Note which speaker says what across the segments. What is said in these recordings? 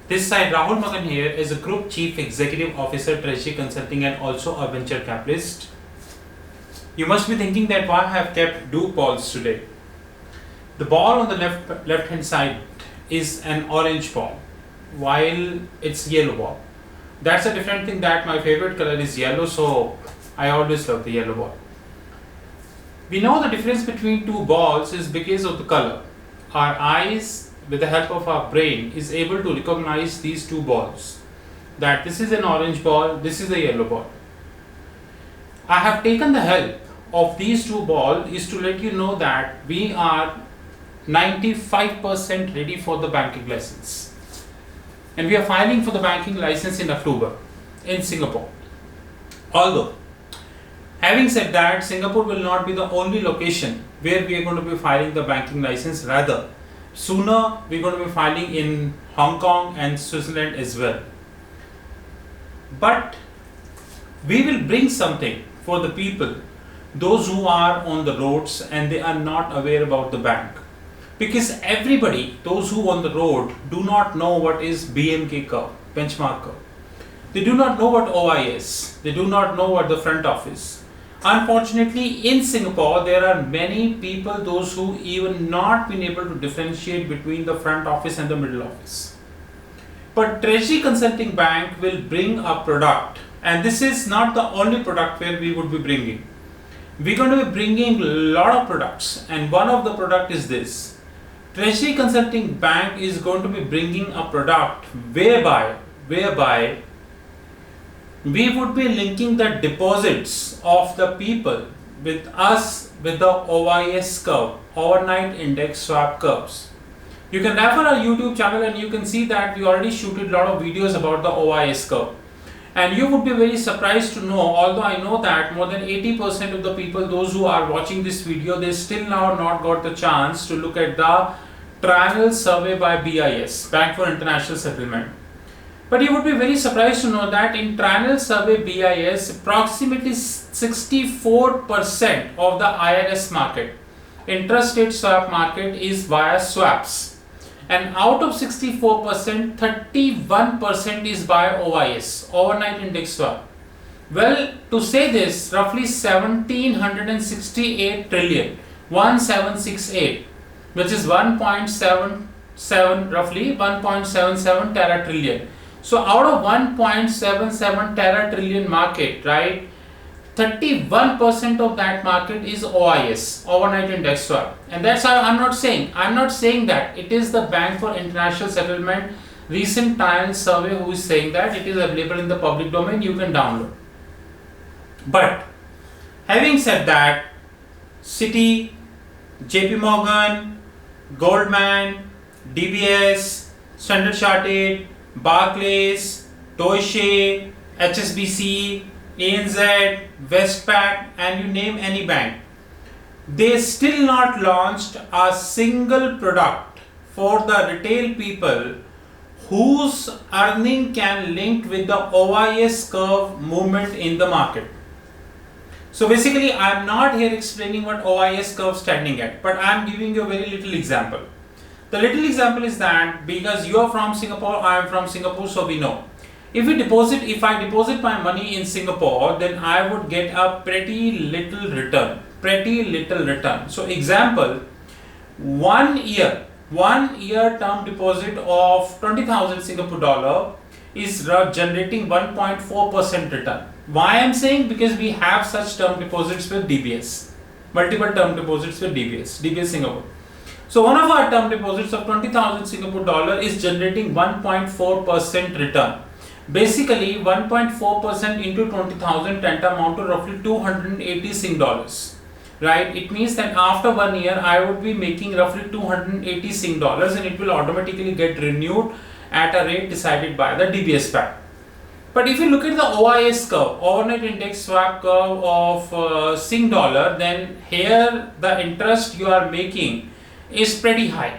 Speaker 1: This side, Rahul Magan here is a Group Chief Executive Officer, Treasury Consulting, and also a venture capitalist. You must be thinking that why I have kept two balls today. The ball on the left hand side is an orange ball, while it's yellow ball. That's a different thing that my favorite color is yellow, so I always love the yellow ball. We know the difference between two balls is because of the color. Our eyes, with the help of our brain, is able to recognize these two balls, that this is an orange ball, this is a yellow ball. I have taken the help of these two balls is to let you know that we are 95% ready for the banking license, and we are filing for the banking license in October in Singapore. Although, having said that, Singapore will not be the only location where we are going to be filing the banking license. Rather, sooner we're going to be filing in Hong Kong and Switzerland as well. But we will bring something for the people, those who are on the roads and they are not aware about the bank. Because everybody, those who on the road, do not know what is BMK curve, benchmark curve. They do not know what OIS, they do not know what the front office. Unfortunately, in Singapore, there are many people, those who even not been able to differentiate between the front office and the middle office. But Treasury Consulting Bank will bring a product, and this is not the only product where we would be bringing. We're going to be bringing a lot of products, and one of the product is this. Treasury Consulting Bank is going to be bringing a product whereby we would be linking the deposits of the people with us with the OIS curve, overnight index swap curves. You can refer our YouTube channel and you can see that we already shooted a lot of videos about the OIS curve. And you would be very surprised to know, although I know that more than 80% of the people, those who are watching this video, they still now not got the chance to look at the triennial survey by BIS, Bank for International Settlement. But you would be very surprised to know that in triennial survey BIS, approximately 64% of the IRS market, interest rate swap market, is via swaps. And out of 64%, 31% is by OIS, overnight index swap. Well, to say this, roughly 1768 trillion, 1768, which is 1.77, roughly 1.77 tera trillion. So out of 1.77 tera trillion market, right, 31% of that market is OIS, overnight index swap. And that's how I'm not saying that it is the Bank for International Settlement recent trial survey who is saying that. It is available in the public domain, you can download. But having said that, Citi, JP Morgan, Goldman, DBS, Standard Chartered, Barclays, Deutsche, HSBC, ANZ, Westpac, and you name any bank, they still not launched a single product for the retail people whose earning can link with the OIS curve movement in the market. So basically, I am not here explaining what OIS curve standing at, but I am giving you a very little example. The little example is that because you are from Singapore, I am from Singapore, so we know. If I deposit my money in Singapore, then I would get a pretty little return. So example, 1 year term deposit of 20,000 Singapore dollar is generating 1.4% return. Why I am saying? Because we have such term deposits with DBS, multiple term deposits with DBS Singapore. So one of our term deposits of 20,000 Singapore dollar is generating 1.4% return. Basically, 1.4% into 20,000 tantamount to roughly 280 Sing dollars. Right? It means that after 1 year, I would be making roughly 280 Sing dollars, and it will automatically get renewed at a rate decided by the DBS Bank. But if you look at the OIS curve, overnight index swap curve of Sing dollar, then here the interest you are making is pretty high.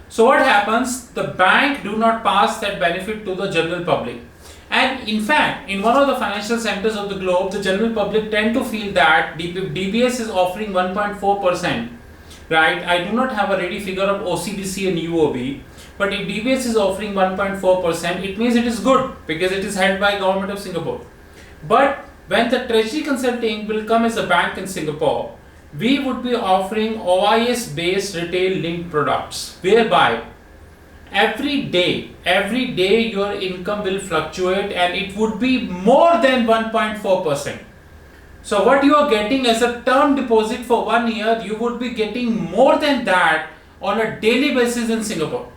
Speaker 1: So what happens? The bank do not pass that benefit to the general public. And in fact, in one of the financial centers of the globe, the general public tend to feel that DBS is offering 1.4%, right? I do not have a ready figure of OCBC and UOB, But if DBS is offering 1.4%, it means it is good because it is held by government of Singapore. But when the Treasury Consulting will come as a bank in Singapore, we would be offering OIS based retail linked products, whereby every day your income will fluctuate and it would be more than 1.4%. So what you are getting as a term deposit for 1 year, you would be getting more than that on a daily basis in Singapore.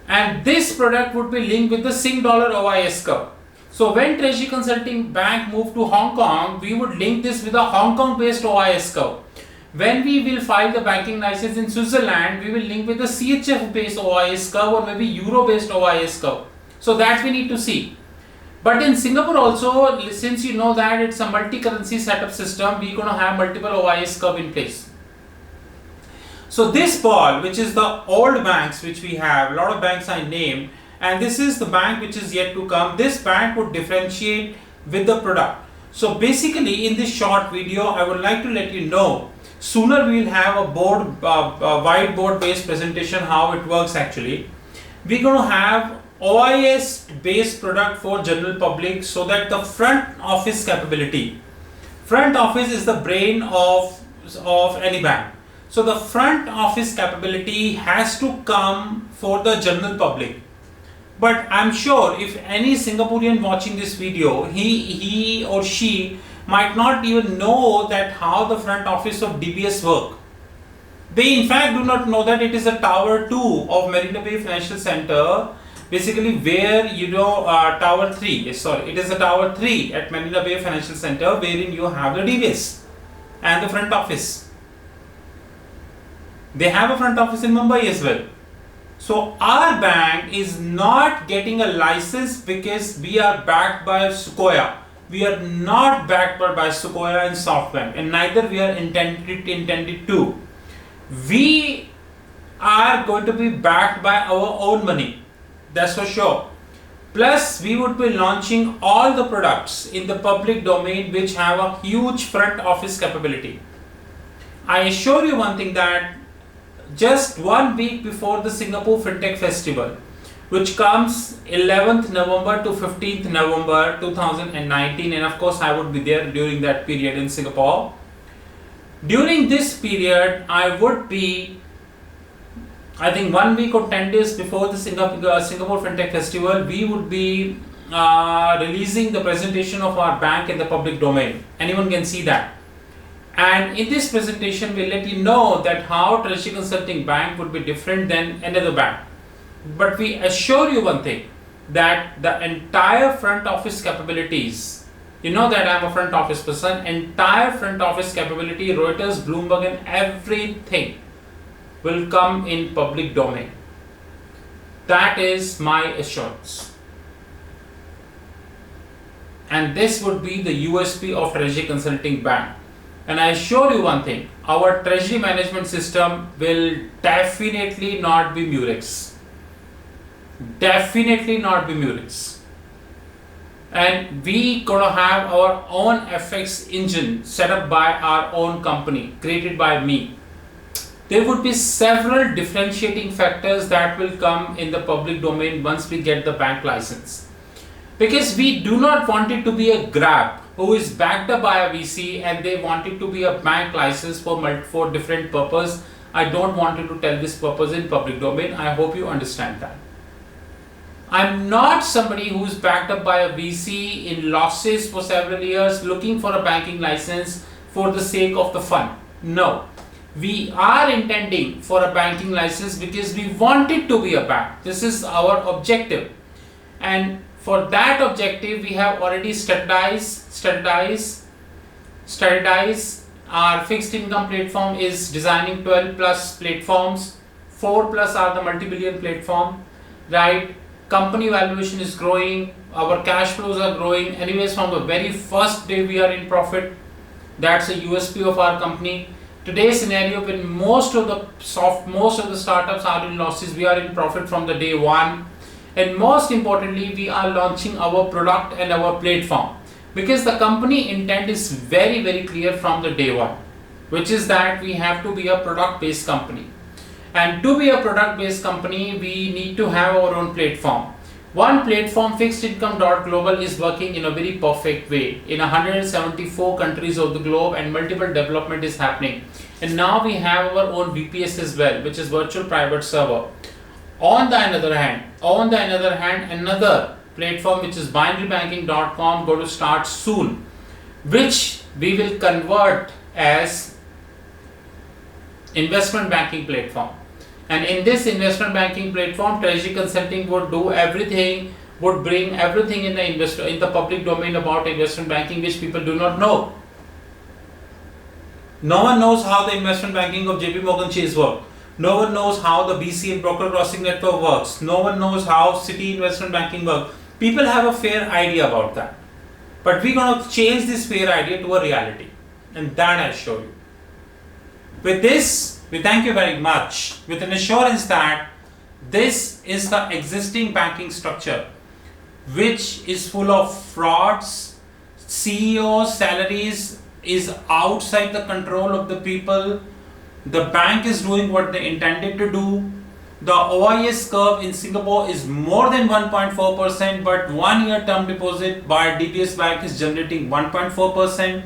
Speaker 1: And this product would be linked with the Sing Dollar OIS curve. So when Treasury Consulting Bank moved to Hong Kong, we would link this with a Hong Kong based OIS curve. When we will file the banking license in Switzerland, we will link with the CHF based OIS curve or maybe Euro based OIS curve. So that we need to see. But in Singapore also, since you know that it's a multi-currency setup system, we're going to have multiple OIS curve in place. So this ball, which is the old banks which we have, a lot of banks I named, and this is the bank which is yet to come. This bank would differentiate with the product. So basically in this short video, I would like to let you know, sooner we will have a whiteboard based presentation how it works actually. We're going to have OIS based product for general public so that the front office capability. Front office is the brain of any bank. So the front office capability has to come for the general public. But I'm sure if any Singaporean watching this video, he or she might not even know that how the front office of DBS work. They in fact do not know that it is a tower 2 of Marina Bay Financial Center, basically where tower 3, it is a tower 3 at Marina Bay Financial Center wherein you have the DBS and the front office. They have a front office in Mumbai as well. So our bank is not getting a license because we are backed by Sequoia. We are not backed by Sequoia and SoftBank, and neither we are intended to. We are going to be backed by our own money. That's for sure. Plus, we would be launching all the products in the public domain which have a huge front office capability. I assure you one thing, that just 1 week before the Singapore FinTech Festival, which comes 11th November to 15th November 2019, and of course I would be there during that period in Singapore. During this period, I would be, I think 1 week or 10 days before the Singapore FinTech Festival, we would be releasing the presentation of our bank in the public domain. Anyone can see that. And in this presentation, we'll let you know that how Treasury Consulting Bank would be different than another bank. But we assure you one thing, that the entire front office capabilities, you know that I'm a front office person, entire front office capability, Reuters, Bloomberg and everything will come in public domain. That is my assurance. And this would be the USP of Treasury Consulting Bank. And I assure you one thing, our treasury management system will definitely not be Murex. Definitely not be Murex. And we gonna have our own FX engine set up by our own company, created by me. There would be several differentiating factors that will come in the public domain once we get the bank license. Because we do not want it to be a grab who is backed up by a VC and they want it to be a bank license for different purpose. I don't want you to tell this purpose in public domain. I hope you understand that. I'm not somebody who is backed up by a VC in losses for several years looking for a banking license for the sake of the fun. No. We are intending for a banking license because we want it to be a bank. This is our objective. And for that objective, we have already standardized. Our fixed income platform is designing 12 plus platforms. 4 plus are the multi-billion platform, right? Company valuation is growing. Our cash flows are growing. Anyways, from the very first day we are in profit. That's a USP of our company. Today's scenario, when most of the startups are in losses, we are in profit from the day one. And most importantly, we are launching our product and our platform, because the company intent is very, very clear from the day one, which is that we have to be a product based company. And to be a product based company, we need to have our own platform. One platform, fixedincome.global, is working in a very perfect way in 174 countries of the globe, and multiple development is happening. And now we have our own VPS as well, which is virtual private server. On the another hand, another platform, which is binarybanking.com, going to start soon, which we will convert as investment banking platform. And in this investment banking platform, Treasury Consulting would do everything, would bring everything in the public domain about investment banking, which people do not know. No one knows how the investment banking of JP Morgan Chase works. No one knows how the BCA broker crossing network works. No one knows how Citi investment banking works. People have a fair idea about that. But we're going to change this fair idea to a reality. And that I'll show you. With this, we thank you very much, with an assurance that this is the existing banking structure, which is full of frauds. CEOs' salaries is outside the control of the people. The bank is doing what they intended to do. The OIS curve in Singapore is more than 1.4%, but 1 year term deposit by DBS Bank is generating 1.4%,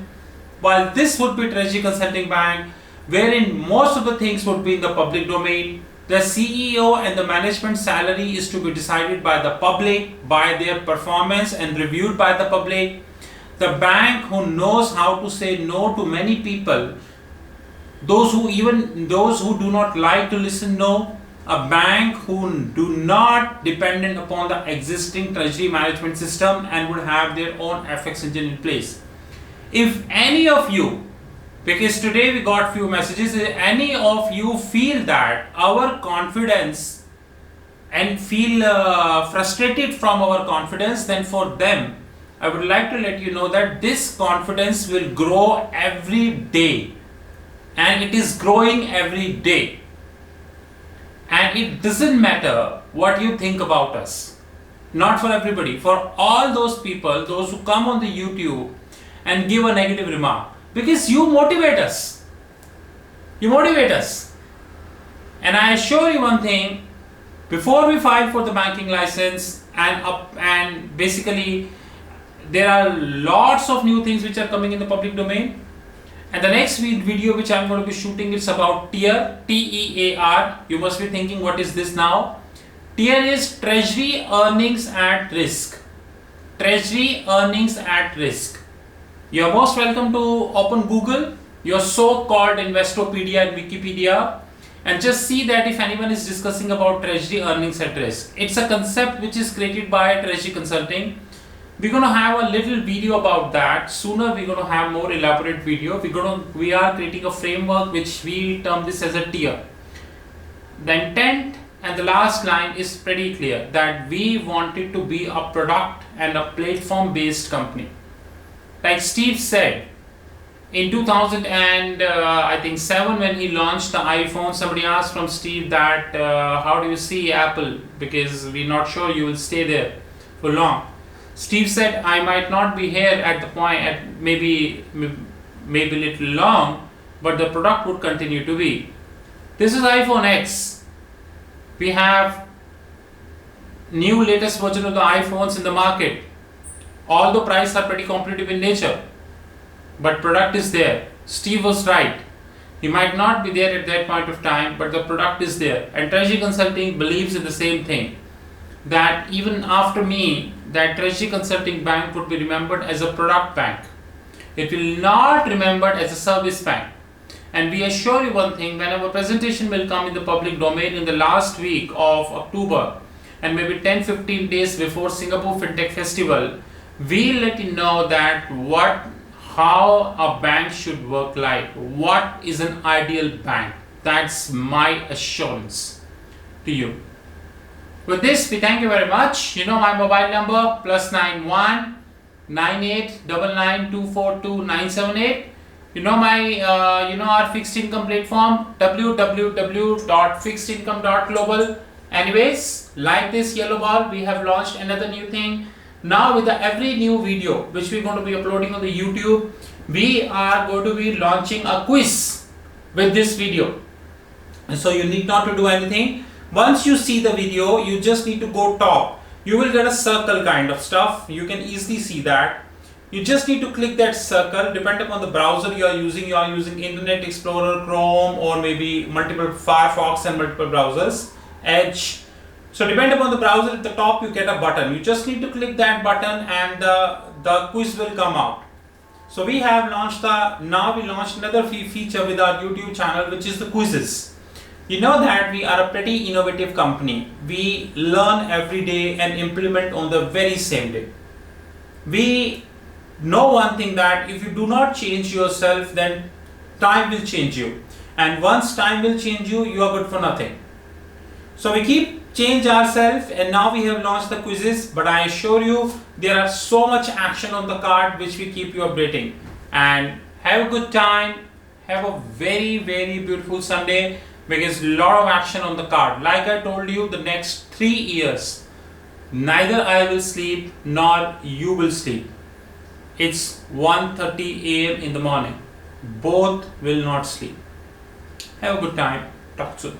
Speaker 1: while this would be Treasury Consulting Bank, wherein most of the things would be in the public domain. The CEO and the management salary is to be decided by the public, by their performance, and reviewed by the public. The bank who knows how to say no to many people, those who do not like to listen no. A bank who do not dependent upon the existing treasury management system and would have their own FX engine in place. If any of you, because today we got few messages, if any of you feel that our confidence and feel frustrated from our confidence, then for them I would like to let you know that this confidence will grow every day, and it is growing every day. And it doesn't matter what you think about us. Not for everybody. For all those people, those who come on the YouTube and give a negative remark. Because you motivate us. You motivate us. And I assure you one thing. Before we file for the banking license and basically there are lots of new things which are coming in the public domain. And the next video which I am going to be shooting is about TEAR, TEAR. You must be thinking, what is this now? TEAR is Treasury Earnings at Risk. Treasury Earnings at Risk. You are most welcome to open Google, your so-called Investopedia and Wikipedia, and just see that if anyone is discussing about Treasury Earnings at Risk. It's a concept which is created by Treasury Consulting. We're going to have a little video about that. Sooner we're going to have more elaborate video. We are creating a framework which we term this as a tier. The intent and the last line is pretty clear, that we wanted to be a product and a platform based company. Like Steve said, in 2007 when he launched the iPhone, somebody asked from Steve that how do you see Apple, because we're not sure you will stay there for long. Steve said, I might not be here at the point, at maybe little long, but the product would continue to be. This is iPhone X. We have new latest version of the iPhones in the market. All the prices are pretty competitive in nature, but product is there. Steve was right. He might not be there at that point of time, but the product is there. And Treasury Consulting believes in the same thing, that even after me, that Treasury Consulting Bank would be remembered as a product bank. It will not remembered as a service bank. And we assure you one thing, when our presentation will come in the public domain in the last week of October, and maybe 10-15 days before Singapore FinTech Festival, we'll let you know that how a bank should work like. What is an ideal bank? That's my assurance to you. With this, we thank you very much. You know my mobile number, +91 9899242978. You know my our fixed income platform, www.fixedincome.global. Anyways, like this yellow ball, we have launched another new thing. Now with every new video which we're going to be uploading on the YouTube, we are going to be launching a quiz with this video. So you need not to do anything. Once you see the video, you just need to go top. You will get a circle kind of stuff. You can easily see that. You just need to click that circle. Depending upon the browser you are using Internet Explorer, Chrome, or maybe multiple Firefox and multiple browsers, Edge. So depending upon the browser, at the top you get a button. You just need to click that button and the quiz will come out. So we have launched now we launched another feature with our YouTube channel, which is the quizzes. You know that we are a pretty innovative company. We learn every day and implement on the very same day. We know one thing, that if you do not change yourself, then time will change you. And once time will change you, you are good for nothing. So we keep change ourselves, and now we have launched the quizzes, but I assure you there are so much action on the card which we keep you updating. And have a good time. Have a very, very beautiful Sunday, because a lot of action on the card. Like I told you, the next 3 years, neither I will sleep nor you will sleep. It's 1:30 a.m. in the morning. Both will not sleep. Have a good time. Talk soon.